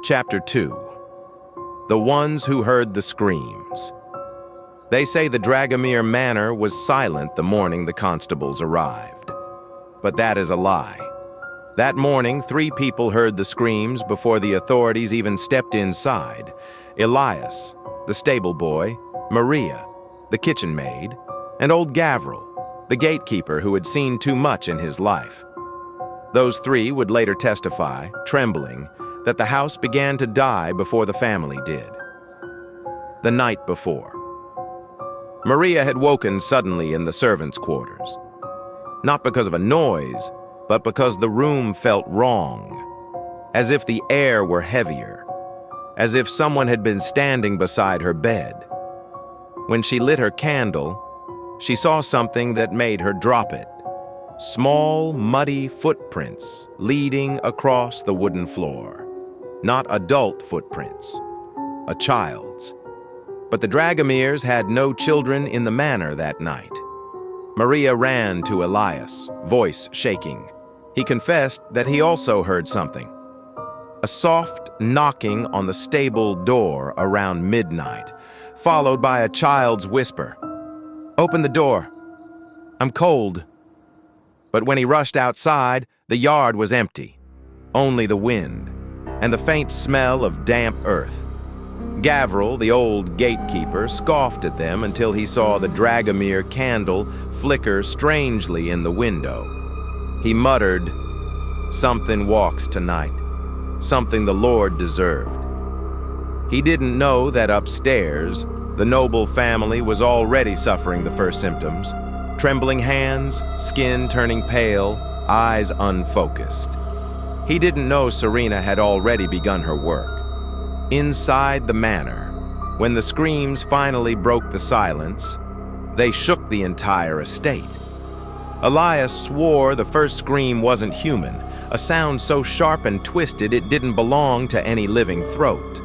Chapter 2. The Ones Who Heard the Screams. They say the Dragomir manor was silent the morning the constables arrived. But that is a lie. That morning, 3 people heard the screams before the authorities even stepped inside. Elias, the stable boy, Maria, the kitchen maid, and Old Gavril, the gatekeeper who had seen too much in his life. Those 3 would later testify, trembling, that the house began to die before the family did. The night before. Maria had woken suddenly in the servants' quarters. Not because of a noise, but because the room felt wrong, as if the air were heavier, as if someone had been standing beside her bed. When she lit her candle, she saw something that made her drop it. Small, muddy footprints leading across the wooden floor. Not adult footprints, a child's. But the Dragomirs had no children in the manor that night. Maria ran to Elias, voice shaking. He confessed that he also heard something. A soft knocking on the stable door around midnight, followed by a child's whisper. "Open the door. I'm cold." But when he rushed outside, the yard was empty. Only the wind, and the faint smell of damp earth. Gavril, the old gatekeeper, scoffed at them until he saw the Dragomir candle flicker strangely in the window. He muttered, "Something walks tonight, something the Lord deserved." He didn't know that upstairs, the noble family was already suffering the first symptoms. Trembling hands, skin turning pale, eyes unfocused. He didn't know Sorina had already begun her work. Inside the manor, when the screams finally broke the silence, they shook the entire estate. Elias swore the first scream wasn't human, a sound so sharp and twisted it didn't belong to any living throat.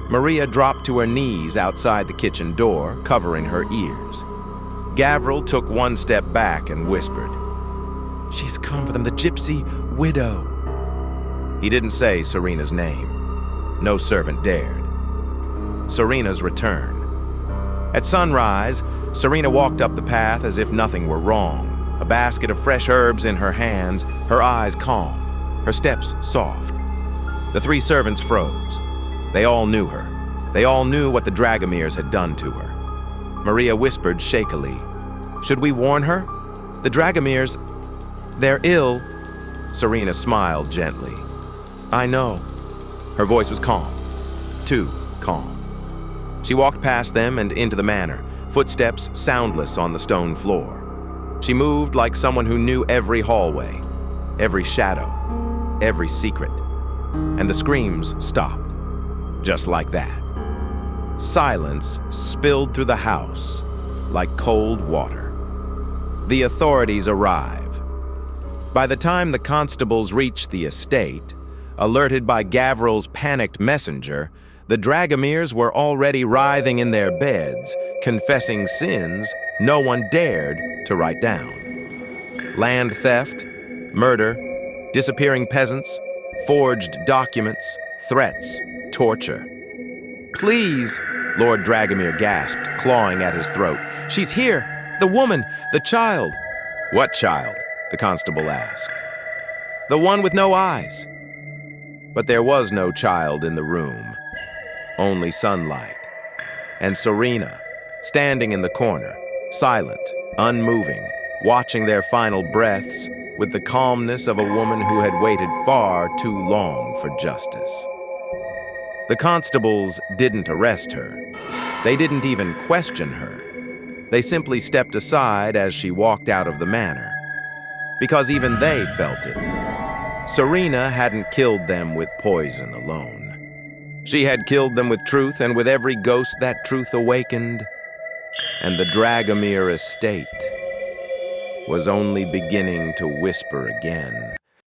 Maria dropped to her knees outside the kitchen door, covering her ears. Gavril took one step back and whispered, "She's come for them, the gypsy widow." He didn't say Sorina's name. No servant dared. Sorina's return. At sunrise, Sorina walked up the path as if nothing were wrong, a basket of fresh herbs in her hands, her eyes calm, her steps soft. The 3 servants froze. They all knew her. They all knew what the Dragomirs had done to her. Maria whispered shakily, "Should we warn her? The Dragomirs, they're ill." Sorina smiled gently. "I know." Her voice was calm, too calm. She walked past them and into the manor, footsteps soundless on the stone floor. She moved like someone who knew every hallway, every shadow, every secret. And the screams stopped, just like that. Silence spilled through the house like cold water. The authorities arrive. By the time the constables reached the estate, alerted by Gavril's panicked messenger, the Dragomirs were already writhing in their beds, confessing sins no one dared to write down. Land theft, murder, disappearing peasants, forged documents, threats, torture. "Please," Lord Dragomir gasped, clawing at his throat. "She's here! The woman! The child!" "What child?" the constable asked. "The one with no eyes." But there was no child in the room, only sunlight. And Sorina, standing in the corner, silent, unmoving, watching their final breaths with the calmness of a woman who had waited far too long for justice. The constables didn't arrest her. They didn't even question her. They simply stepped aside as she walked out of the manor, because even they felt it. Sorina hadn't killed them with poison alone. She had killed them with truth, and with every ghost that truth awakened, and the Dragomir estate was only beginning to whisper again.